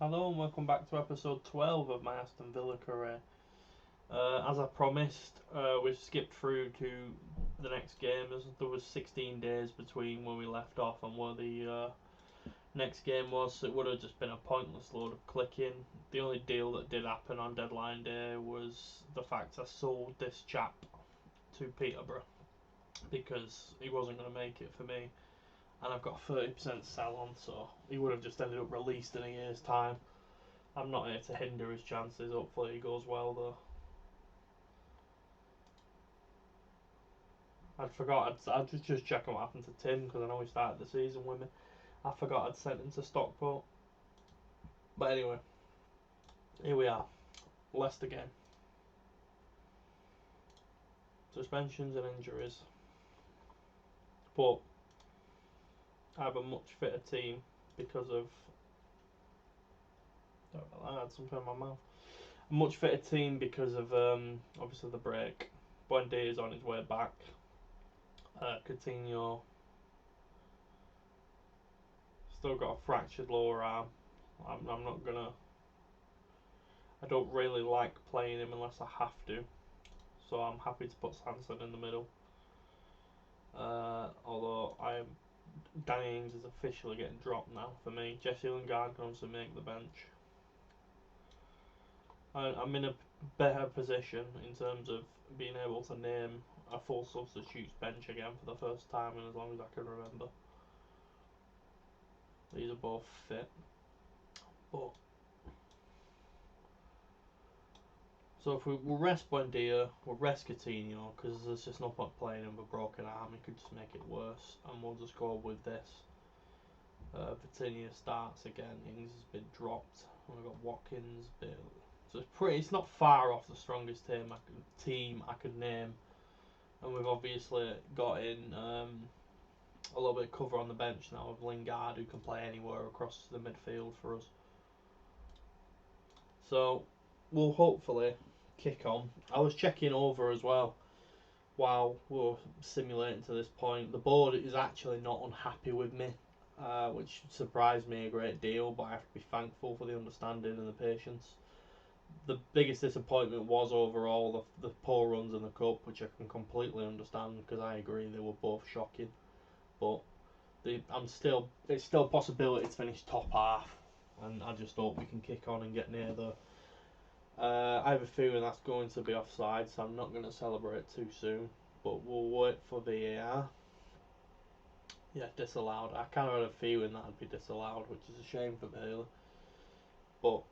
Hello and welcome back to episode 12 of my Aston Villa career. As I promised, we skipped through to the next game. There was 16 days between when we left off and where the next game was, so it would have just been a pointless load of clicking. The only deal that did happen on deadline day was the fact I sold this chap to Peterborough because he wasn't going to make it for me, and I've got a 30% sell on, so he would have just ended up released in a year's time. I'm not here to hinder his chances. Hopefully he goes well though. I forgot. I'd just checking what happened to Tim because I know he started the season with me. I forgot I'd sent him to Stockport. But anyway, here we are. Leicester game. Suspensions and injuries. But I have a much fitter team because of. I had something in my mouth. A much fitter team because of obviously the break. Buendia is on his way back. Coutinho still got a fractured lower arm. I'm not gonna. I don't really like playing him unless I have to, so I'm happy to put Sanson in the middle. Although Danny Ings is officially getting dropped now for me. Jesse Lingard can also make the bench. I'm in a better position in terms of being able to name a full substitutes bench again for the first time in as long as I can remember. These are both fit, but so if we'll rest Buendia, we'll rest Coutinho because there's just no point playing him with a broken arm. He could just make it worse, and we'll just go with this. Coutinho starts again. Ings has been dropped. We've got Watkins, Bill. So it's pretty. It's not far off the strongest team I could name, and we've obviously got in a little bit of cover on the bench now with Lingard, who can play anywhere across the midfield for us. So we'll hopefully kick on. I was checking over as well while we're simulating to this point. The board is actually not unhappy with me, which surprised me a great deal, but I have to be thankful for the understanding and the patience. The biggest disappointment was overall the poor runs in the cup, which I can completely understand because I agree they were both shocking. But it's still a possibility to finish top half, and I just hope we can kick on and get near the. I have a feeling that's going to be offside, so I'm not going to celebrate too soon. But we'll wait for VAR. Yeah, disallowed. I kind of had a feeling that'd be disallowed, which is a shame for Bailey. But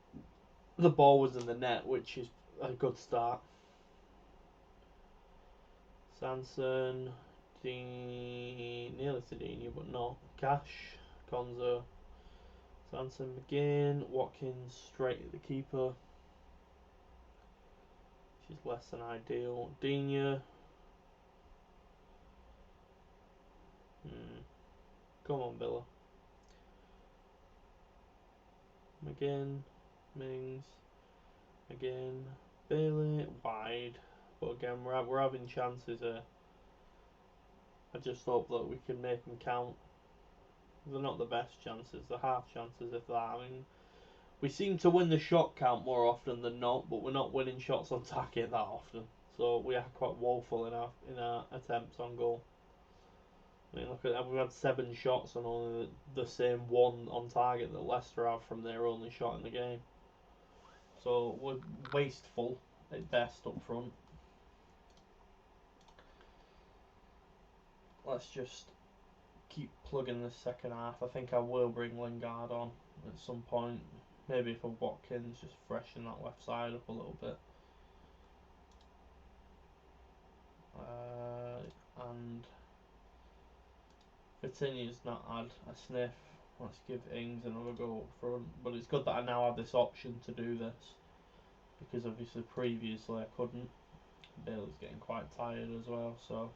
the ball was in the net, which is a good start. Sanson, nearly Cedinha, but not. Cash, Konza, Sanson, McGinn, Watkins straight at the keeper. She's less than ideal. Dina. Come on, Villa. McGinn, Mings, again, Bailey, wide. But again, we're having chances here. I just hope that we can make them count. They're not the best chances, they're half chances if that. I mean, we seem to win the shot count more often than not, but we're not winning shots on target that often. So we are quite woeful in our attempts on goal. I mean, look at that. We've had 7 shots and only the same one on target that Leicester have from their only shot in the game. So we're wasteful at best up front. Let's just keep plugging this second half. I think I will bring Lingard on at some point. Maybe for Watkins, just freshen that left side up a little bit. And Coutinho's not had a sniff. Let's give Ings another go up front. But it's good that I now have this option to do this, because obviously previously I couldn't. Bailey's getting quite tired as well, so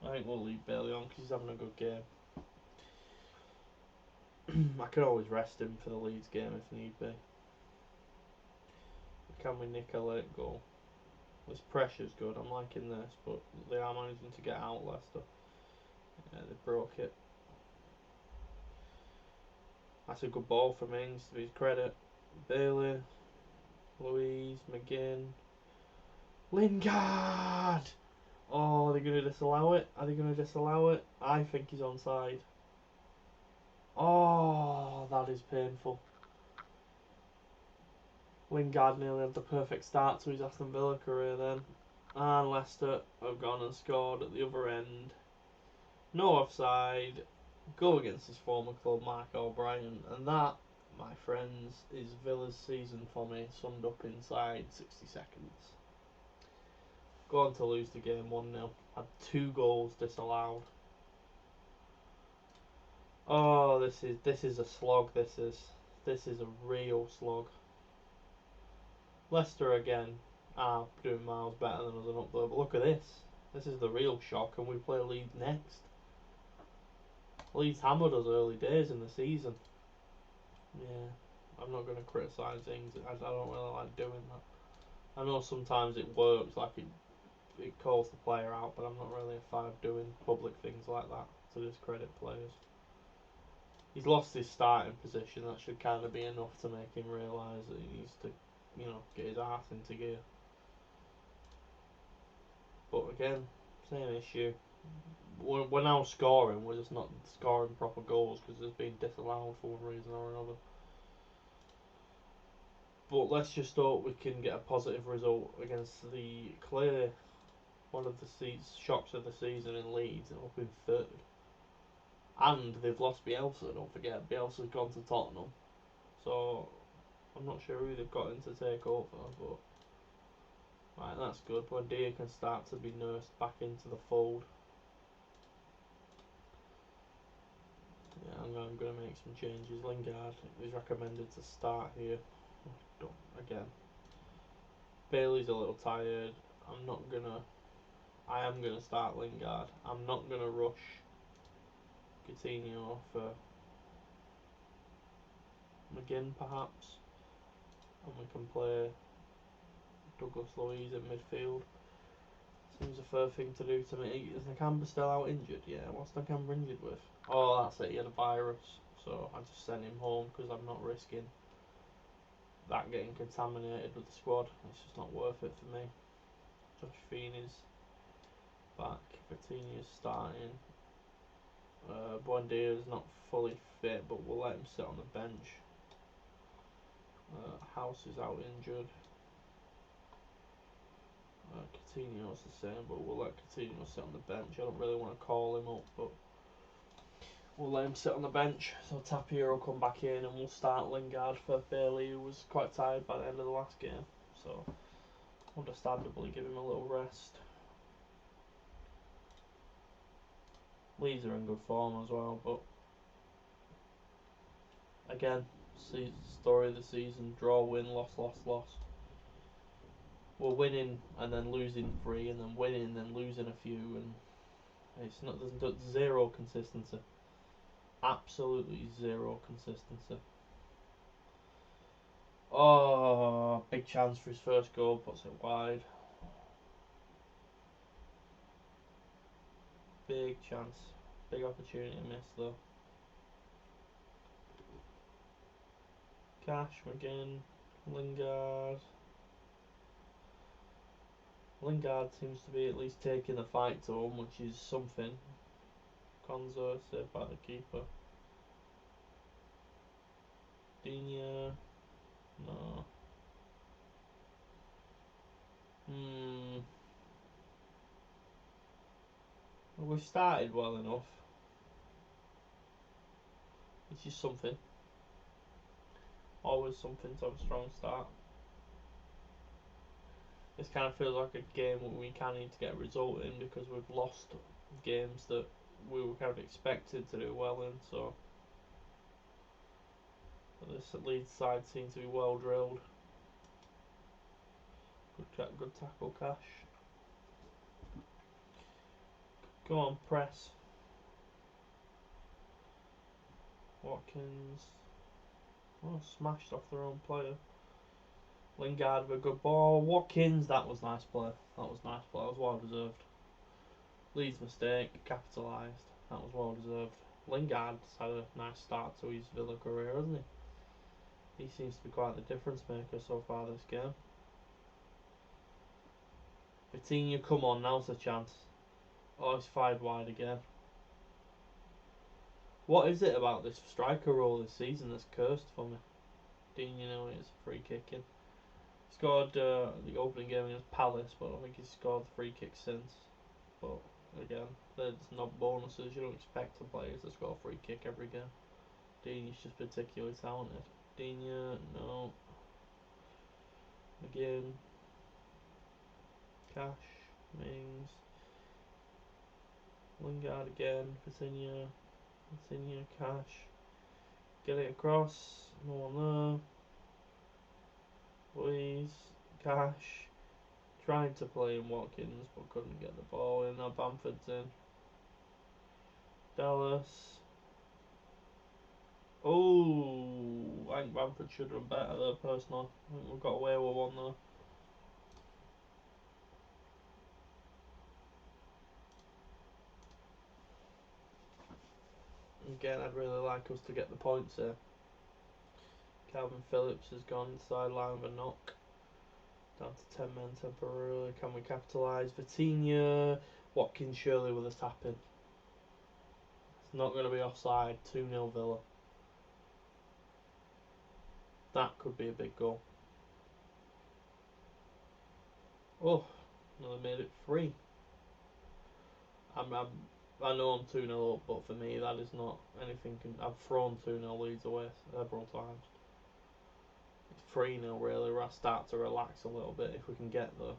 I think we'll leave Bailey on because he's having a good game. I could always rest him for the Leeds game if need be. Can we nick a late goal? This pressure's good. I'm liking this, but they are managing to get out Leicester. Yeah, they broke it. That's a good ball for Mings, to his credit. Bailey, Louise, McGinn, Lingard! Oh, are they going to disallow it? Are they going to disallow it? I think he's onside. Oh, that is painful. Lingard nearly had the perfect start to his Aston Villa career then. And Leicester have gone and scored at the other end. No offside. Go against his former club, Mark O'Brien. And that, my friends, is Villa's season for me, summed up inside 60 seconds. Go on to lose the game 1-0. Had 2 goals disallowed. Oh, this is a slog. This is a real slog. Leicester again are doing miles better than us up there. But look at this. This is the real shock, and we play Leeds next. Leeds hammered us early days in the season. Yeah, I'm not going to criticise things. I don't really like doing that. I know sometimes it works, like it calls the player out, but I'm not really a fan of doing public things like that to discredit players. He's lost his starting position. That should kind of be enough to make him realise that he needs to, get his arse into gear. But again, same issue. We're now scoring. We're just not scoring proper goals because it's been disallowed for one reason or another. But let's just hope we can get a positive result against the clear one of the shocks of the season in Leeds, and up in third. And they've lost Bielsa, don't forget. Bielsa's gone to Tottenham. So I'm not sure who they've got in to take over, but right, that's good. Buendia can start to be nursed back into the fold. Yeah, I'm going to make some changes. Lingard is recommended to start here. Again, Bailey's a little tired. I am gonna start Lingard. I'm not gonna rush Coutinho for McGinn perhaps, and we can play Douglas Luiz in midfield. Seems a fair thing to do to me. Is Nakamba still out injured? Yeah, what's Nakamba injured with? Oh, that's it, he had a virus, so I just sent him home because I'm not risking that getting contaminated with the squad. It's just not worth it for me. Josh Feeney's back, Coutinho's starting. Buendia is not fully fit, but we'll let him sit on the bench. House is out injured. Coutinho's the same, but we'll let Coutinho sit on the bench. I don't really want to call him up, but we'll let him sit on the bench. So Tapia will come back in, and we'll start Lingard for Bailey, who was quite tired by the end of the last game. So understandably, give him a little rest. Leeds are in good form as well, but again, story of the season: draw, win, loss, loss, loss. We're winning and then losing 3, and then winning and then losing a few, and there's zero consistency. Absolutely zero consistency. Oh, big chance for his first goal, puts it wide. Big chance. Big opportunity missed though. Cash, McGinn, Lingard. Lingard seems to be at least taking the fight to him, which is something. Konzo saved by the keeper. Digne. No. Well, we've started well enough, which is something. Always something to have a strong start. This kind of feels like a game where we kind of need to get a result in because we've lost games that we were kind of expected to do well in. So but this Leeds side seems to be well drilled. Good tackle, Cash. Go on, press. Watkins. Oh, smashed off their own player. Lingard with a good ball. Watkins, that was nice play. That was well deserved. Leeds mistake, capitalised. That was well deserved. Lingard's had a nice start to his Villa career, hasn't he? He seems to be quite the difference maker so far this game. Vitinha, come on, now's the chance. Oh, he's fired wide again. What is it about this striker role this season that's cursed for me? Dean, you know, it's free kicking. He scored the opening game against Palace, but I don't think he's scored the free kick since. But again, there's not bonuses. You don't expect the players to score a free kick every game. Dean is just particularly talented. Dean, no. Again. Cash. Mings. Lingard again. Vitinha. Cash. Get it across. No one there. Please. Cash. Trying to play in Watkins but couldn't get the ball in. Now Bamford's in. Dallas. Oh, I think Bamford should have done better there personally. I think we've got away with one there. Again, I'd really like us to get the points here. Calvin Phillips has gone sideline with a knock. Down to 10 men temporarily. Can we capitalise? Vitinha. Watkins surely with a tap in. It's not going to be offside. 2-0 Villa. That could be a big goal. Oh, no, they made it 3. I know I'm 2-0 up, but for me, that is not anything. I've thrown 2-0 leads away several times. 3-0 really, where I start to relax a little bit if we can get there.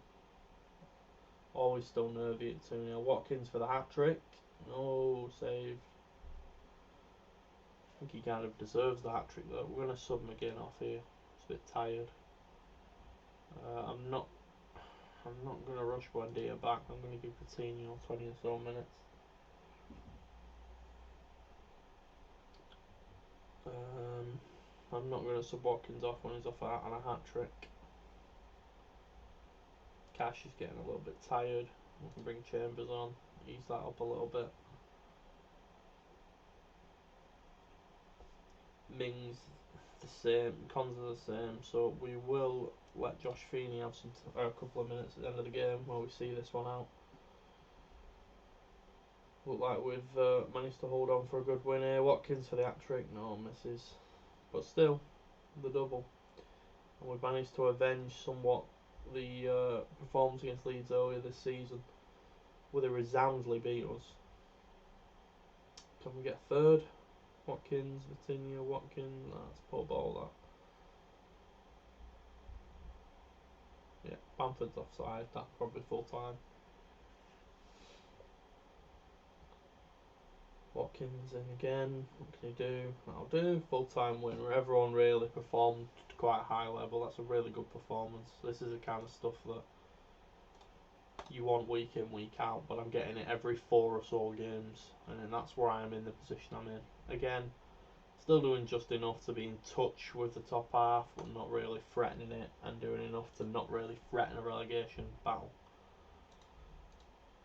Always still nervy at 2-0. Watkins for the hat trick. No, saved. I think he kind of deserves the hat trick though. We're going to sub him again off here. He's a bit tired. I'm not going to rush Buendia back. I'm going to give Coutinho 20 or so minutes. I'm not going to sub Watkins off when he's off on a hat trick. Cash is getting a little bit tired. We can bring Chambers on, ease that up a little bit. Mings the same, Cons are the same, so we will let Josh Feeney have a couple of minutes at the end of the game while we see this one out. Look like we've managed to hold on for a good win here. Watkins for the hat trick, no misses, but still the double. And we've managed to avenge somewhat the performance against Leeds earlier this season, where they resoundingly beat us. Can we get third? Watkins, Vitinha, Watkins. That's poor ball that. Yeah, Bamford's offside. That's probably full time. Watkins in again. What can he do? That'll do. Full time win where everyone really performed to quite a high level. That's a really good performance. This is the kind of stuff that you want week in, week out, but I'm getting it every 4 or so games, and that's where I am in the position I'm in. Again, still doing just enough to be in touch with the top half, but not really threatening it, and doing enough to not really threaten a relegation battle.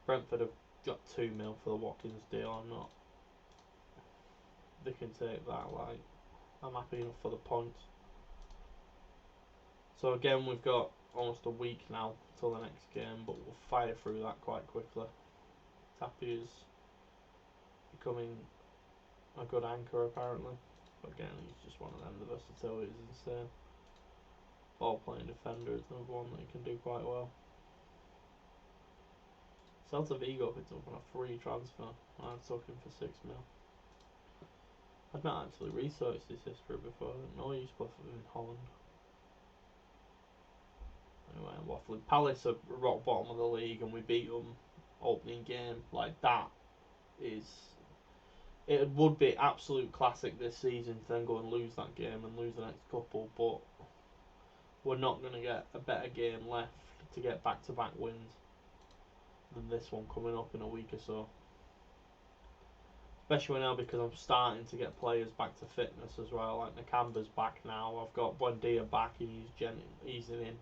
Brentford have got 2-0 for the Watkins deal. I'm not. They can take that. Like, I'm happy enough for the points. So again, we've got almost a week now till the next game, but we'll fire through that quite quickly. Tapier's becoming a good anchor apparently. But again, he's just one of them. The versatility is insane. Ball playing defender is another one that he can do quite well. Celta Vigo picked up on a free transfer. I took him for 6 mil. I'd not actually researched his history before. I didn't know he used to play in Holland. Anyway, I'm waffling. Palace are rock bottom of the league and we beat them opening game. Like, that is... It would be absolute classic this season to then go and lose that game and lose the next couple, but we're not going to get a better game left to get back-to-back wins than this one coming up in a week or so. Especially now because I'm starting to get players back to fitness as well. Like Nakamba's back now. I've got Buendia back and he's easing in.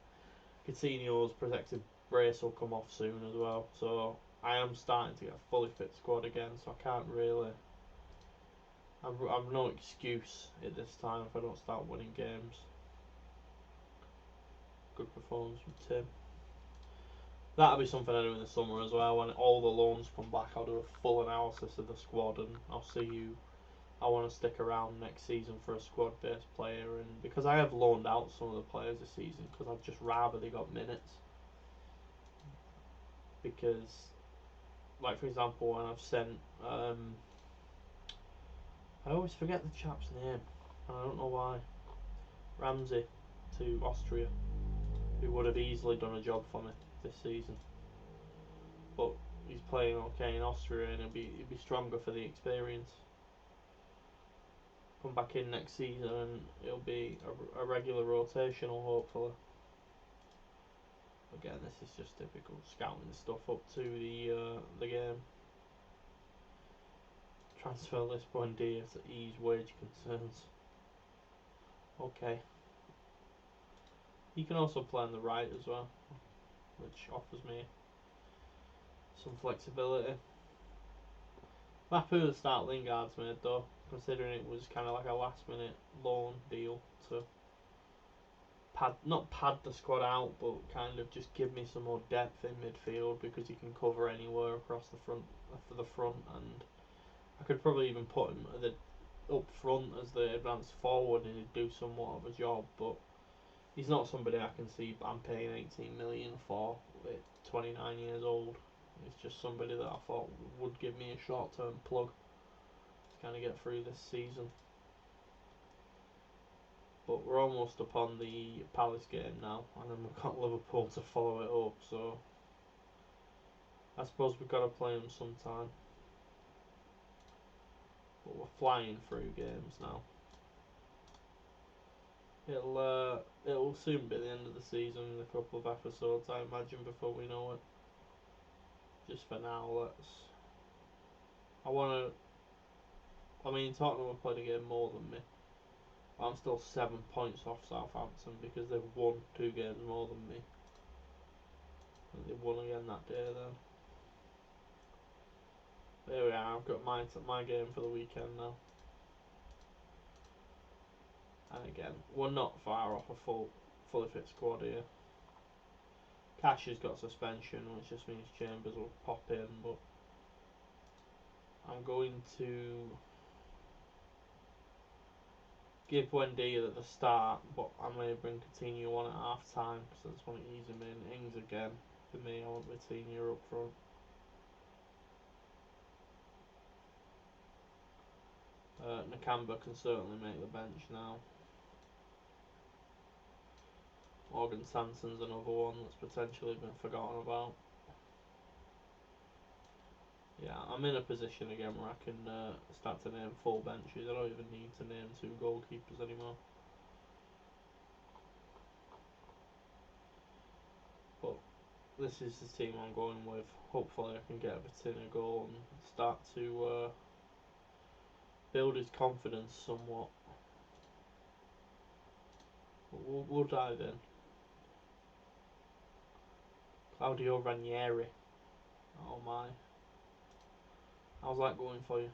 Coutinho's protective brace will come off soon as well. So I am starting to get a fully fit squad again. So I can't really I've no excuse at this time if I don't start winning games. Good performance from Tim. That'll be something I do in the summer as well. When all the loans come back, I'll do a full analysis of the squad, and I'll see who I want to stick around next season for a squad-based player. And because I have loaned out some of the players this season, because I'd just rather they got minutes. Because, like for example, when I've sent, I always forget the chap's name, and I don't know why. Ramsey to Austria, who would have easily done a job for me this season. But he's playing okay in Austria, and he'll be stronger for the experience. Come back in next season, and it'll be a regular rotational, hopefully. Again, this is just typical scouting stuff up to the game. Transfer list Buendia to ease wage concerns. Okay. He can also play on the right as well, which offers me some flexibility. I'm happy with the start Lingard's made though, considering it was kind of like a last minute loan deal to not pad the squad out, but kind of just give me some more depth in midfield, because he can cover anywhere across the front for the front, and I could probably even put him at the up front as the advanced forward, and he'd do somewhat of a job. But he's not somebody I can see I'm paying 18 million for at 29 years old. It's just somebody that I thought would give me a short-term plug to kind of get through this season. But we're almost upon the Palace game now, and then we've got Liverpool to follow it up, so I suppose we've got to play them sometime. But we're flying through games now. It'll soon be the end of the season in a couple of episodes, I imagine, before we know it. Just for now, Tottenham have played a game more than me. I'm still 7 points off Southampton because they've won 2 games more than me. And they won again that day then. There we are, I've got my game for the weekend now. And again, we're not far off a fully fit squad here. Cash has got suspension, which just means Chambers will pop in, but I'm going to give Buendia at the start, but I may bring Coutinho on at half time because I just want to ease him in. Ings again. For me, I want Coutinho up front. Nakamba can certainly make the bench now. Morgan Sanson's another one that's potentially been forgotten about. Yeah, I'm in a position again where I can start to name full benches. I don't even need to name 2 goalkeepers anymore. But this is the team I'm going with. Hopefully I can get a bit in a goal and start to build his confidence somewhat. But we'll dive in. Claudio Ranieri. Oh my. How's that going for you?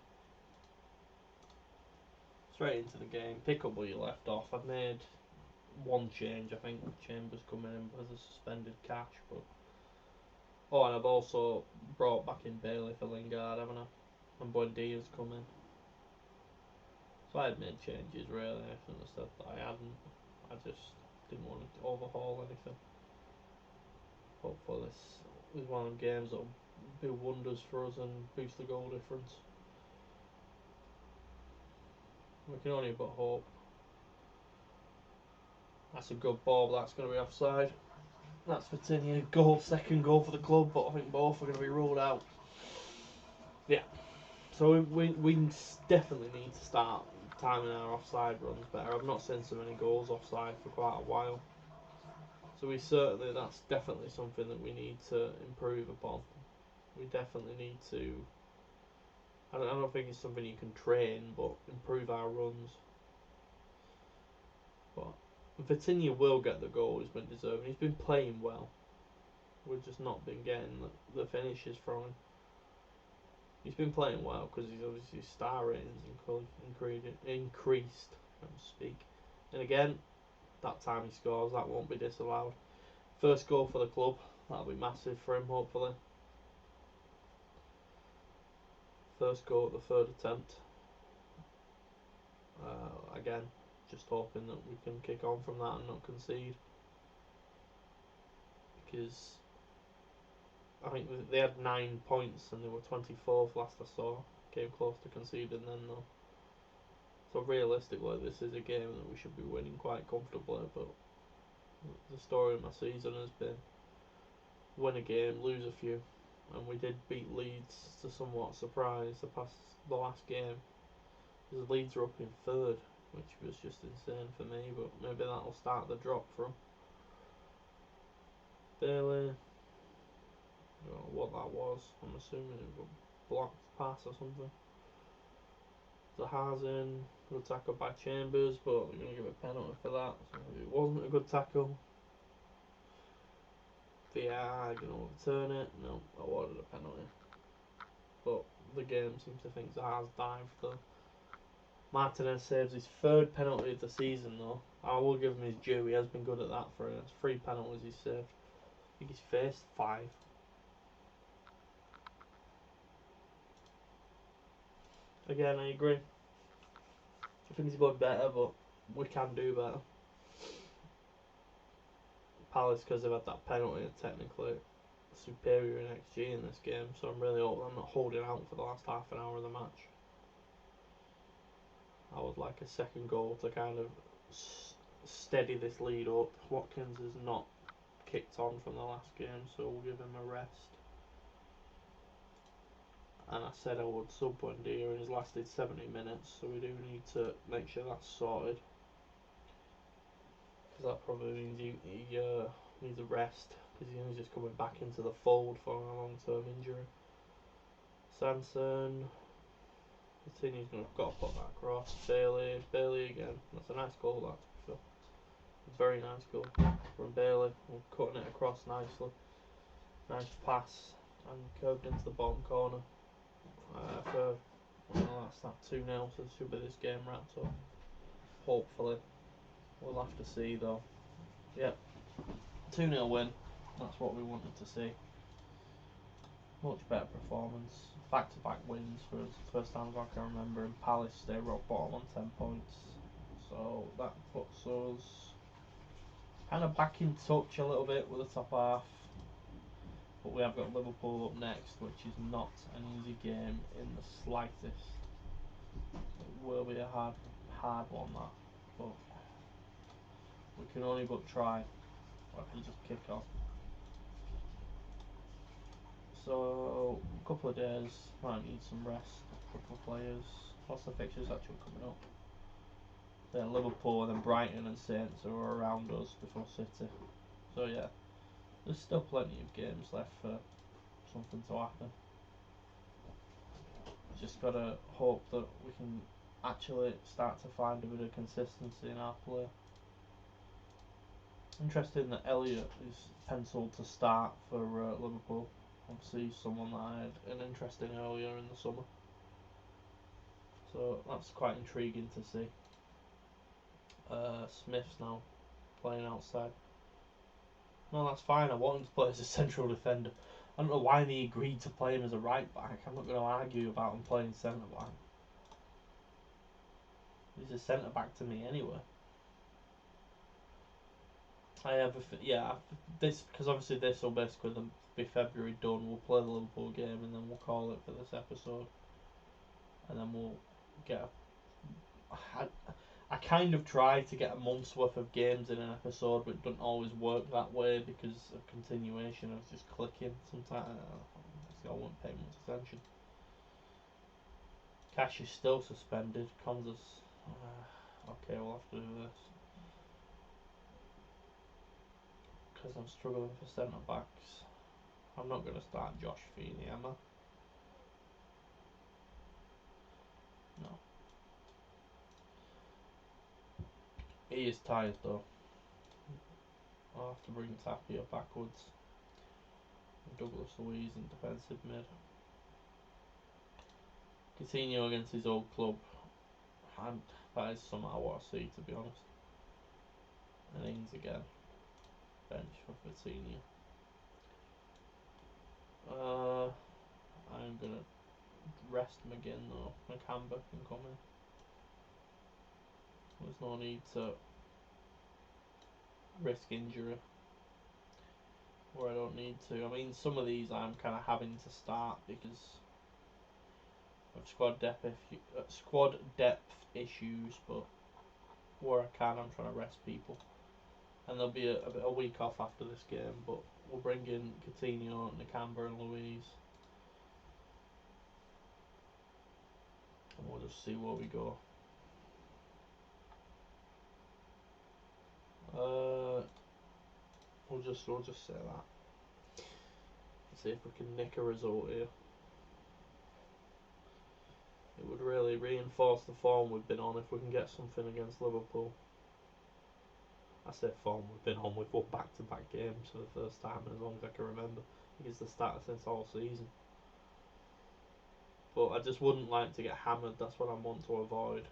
Straight into the game. Pick up where you left off. I've made one change. I think Chambers coming in as a suspended Cash. But and I've also brought back in Bailey for Lingard, haven't I? And Buendia's coming. So I had made changes really. I shouldn't have said that I hadn't. I just didn't want to overhaul anything. Hopefully this is one of the games that'll do wonders for us and boost the goal difference. We can only but hope. That's a good ball, but that's going to be offside. That's Vitinha goal, second goal for the club, but I think both are going to be ruled out. Yeah. So we definitely need to start timing our offside runs better. I've not seen so many goals offside for quite a while. So that's definitely something that we need to improve upon. We definitely need to, I don't think it's something you can train, but improve our runs. But Vitinha will get the goal he's been deserving. He's been playing well. We've just not been getting the finishes from him. He's been playing well because he's obviously star ratings increased. I can speak. And again, that time he scores, that won't be disallowed. First goal for the club, that'll be massive for him, hopefully. First goal at the third attempt. Again, just hoping that we can kick on from that and not concede. Because I think they had 9 points and they were 24th last I saw. Came close to conceding then though. So realistically, this is a game that we should be winning quite comfortably. But the story of my season has been win a game, lose a few, and we did beat Leeds to somewhat surprise the last game. Because Leeds are up in third, which was just insane for me. But maybe that'll start the drop for them. Bailey. I don't know what that was. I'm assuming it was a blocked pass or something. Zahazen, good tackle by Chambers, but we're going to give a penalty for that. So it wasn't a good tackle. VR going to overturn it. No, awarded a penalty. But the game seems to think Zaha's dived though. Martinez saves his third penalty of the season though. I will give him his due. He has been good at that for us. 3 penalties he's saved. I think he's faced 5. Again, I agree. I think he's going better, but we can do better. Palace, because they've had that penalty, are technically superior in XG in this game, so I'm really hoping I'm not holding out for the last half an hour of the match. I would like a second goal to kind of steady this lead up. Watkins has not kicked on from the last game, so we'll give him a rest. And I said I would sub Buendia, and he's lasted 70 minutes, so we do need to make sure that's sorted. Because that probably means he needs a rest, because he's just coming back into the fold for a long-term injury. Sanson, Coutinho's got to put that across. Bailey again. That's a nice goal, that, to be fair. Very nice goal from Bailey. We're cutting it across nicely. Nice pass and curved into the bottom corner. That's that 2-0, so it should be this game wrapped up. Hopefully. We'll have to see though. Yep. 2-0 win. That's what we wanted to see. Much better performance. Back-to-back wins for us. First time I can remember. And Palace stay rock bottom on 10 points. So that puts us kind of back in touch a little bit with the top half. But we have got Liverpool up next, which is not an easy game in the slightest. It will be a hard one, that. But we can only but try. I can just kick on. So, a couple of days, might need some rest. A couple of players. What's the fixtures actually coming up? Then Liverpool and then Brighton and Saints are around us before City. So yeah, there's still plenty of games left for something to happen. Just gotta hope that we can actually start to find a bit of consistency in our play. Interesting that Elliott is penciled to start for Liverpool. Obviously, someone that I had an interest in earlier in the summer. So that's quite intriguing to see. Smith's now playing outside. No, that's fine. I want him to play as a central defender. I don't know why they agreed to play him as a right back. I'm not going to argue about him playing centre back. He's a centre back to me anyway. I have this because obviously this will basically be February done. We'll play the Liverpool game and then we'll call it for this episode, and then we'll get. I kind of try to get a month's worth of games in an episode, but it doesn't always work that way because of continuation of just clicking. Sometimes I won't pay much attention. Cash is still suspended. Conzas. Okay, we'll have to do this. Because I'm struggling for centre backs. I'm not going to start Josh Feeney, am I? No. He is tired though. I'll have to bring Tapia backwards. Douglas Luiz in defensive mid. Coutinho against his old club. And that is something I want to see, to be honest. And Ings again. Bench for Coutinho. I'm gonna rest McGinn though. McCamber can come in. There's no need to risk injury where I don't need to. I mean, some of these I'm kind of having to start because of squad depth issues, but where I can, I'm trying to rest people. And there'll be a week off after this game, but we'll bring in Coutinho, Nakamba, and Louise, and we'll just see where we go. We'll just say that. See if we can nick a result here. It would really reinforce the form we've been on if we can get something against Liverpool. I say form we've been on, we've won back-to-back games for the first time as long as I can remember. I think it's the start since all season. But I just wouldn't like to get hammered, that's what I want to avoid.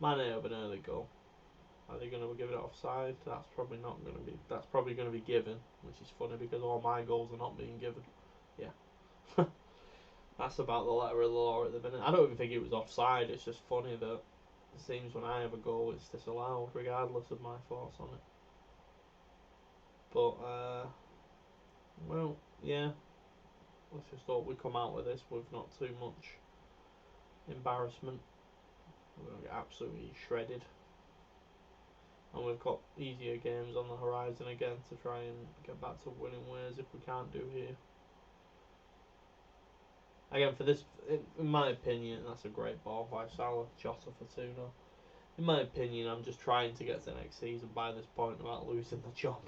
Mane have an early goal. Are they going to give it offside? That's probably not going to be. That's probably going to be given, which is funny because all my goals are not being given. Yeah. That's about the letter of the law at the minute. I don't even think it was offside. It's just funny that it seems when I have a goal, it's disallowed, regardless of my thoughts on it. But, well, yeah. Let's just hope we come out with this with not too much embarrassment. We're going to get absolutely shredded. And we've got easier games on the horizon again to try and get back to winning ways if we can't do here. Again, for this, in my opinion, that's a great ball by Salah. Jota for 2-0. In my opinion, I'm just trying to get to next season by this point without losing the job.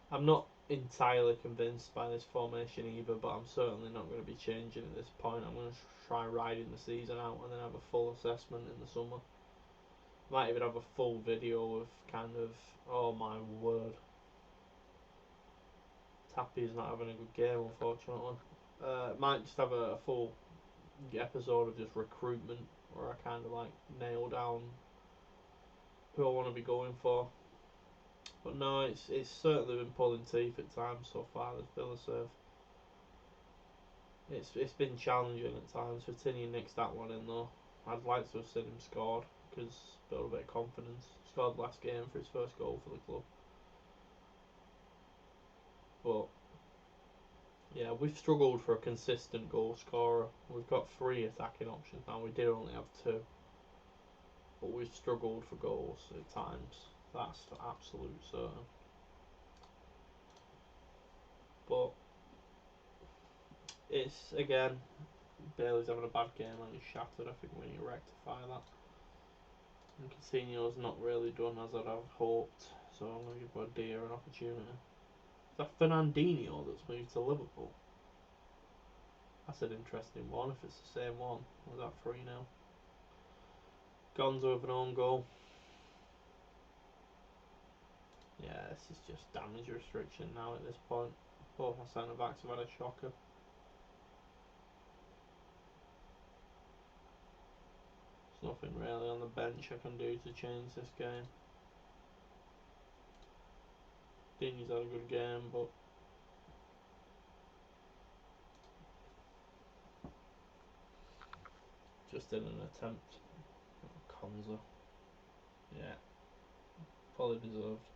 I'm not entirely convinced by this formation either, but I'm certainly not going to be changing at this point. I'm going to try riding the season out and then have a full assessment in the summer. Might even have a full video of kind of, oh my word. Tappy's not having a good game, unfortunately. Might just have a full episode of just recruitment where I kind of like nail down who I want to be going for. But no, it's certainly been pulling teeth at times so far, this Villa serve. It's been challenging at times. Coutinho nicks that one in though. I'd like to have seen him scored because build a bit of confidence. Scored last game for his first goal for the club. But yeah, we've struggled for a consistent goal scorer. We've got 3 attacking options now. We did only have 2, but we've struggled for goals at times. That's for absolute certain. But it's again, Bailey's having a bad game and he's shattered. I think we need to rectify that. And Coutinho's not really done as I'd have hoped, so I'm going to give Bodia an opportunity. Is that Fernandinho that's moved to Liverpool? That's an interesting one, if it's the same one. Was that 3 now? Gonzo with an own goal. Yeah, this is just damage restriction now at this point. Both my centre backs have had a shocker. There's nothing really on the bench I can do to change this game. Dini's had a good game, but just in an attempt. Konza. Yeah. Fully deserved.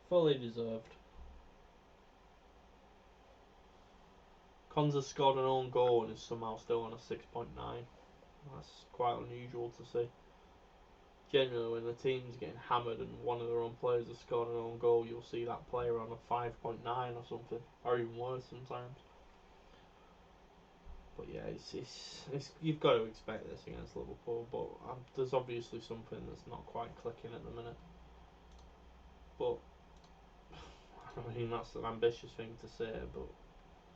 Fully deserved. Konza scored an own goal and is somehow still on a 6.9. That's quite unusual to see. Generally, when the team's getting hammered and one of their own players has scored an own goal, you'll see that player on a 5.9 or something, or even worse sometimes. But yeah, it's you've got to expect this against Liverpool, but there's obviously something that's not quite clicking at the minute. But I mean, that's an ambitious thing to say, but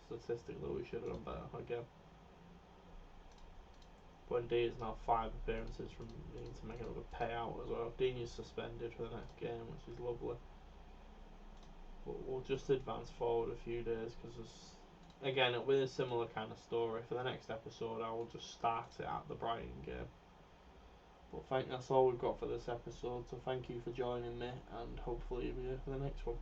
statistically we should have done better again. Wendy is now 5 appearances from needing to make another payout as well. Dean is suspended for the next game, which is lovely. But we'll just advance forward a few days because again, it'll be a similar kind of story. For the next episode, I will just start it at the Brighton game. But that's all we've got for this episode. So thank you for joining me, and hopefully you'll be here for the next one.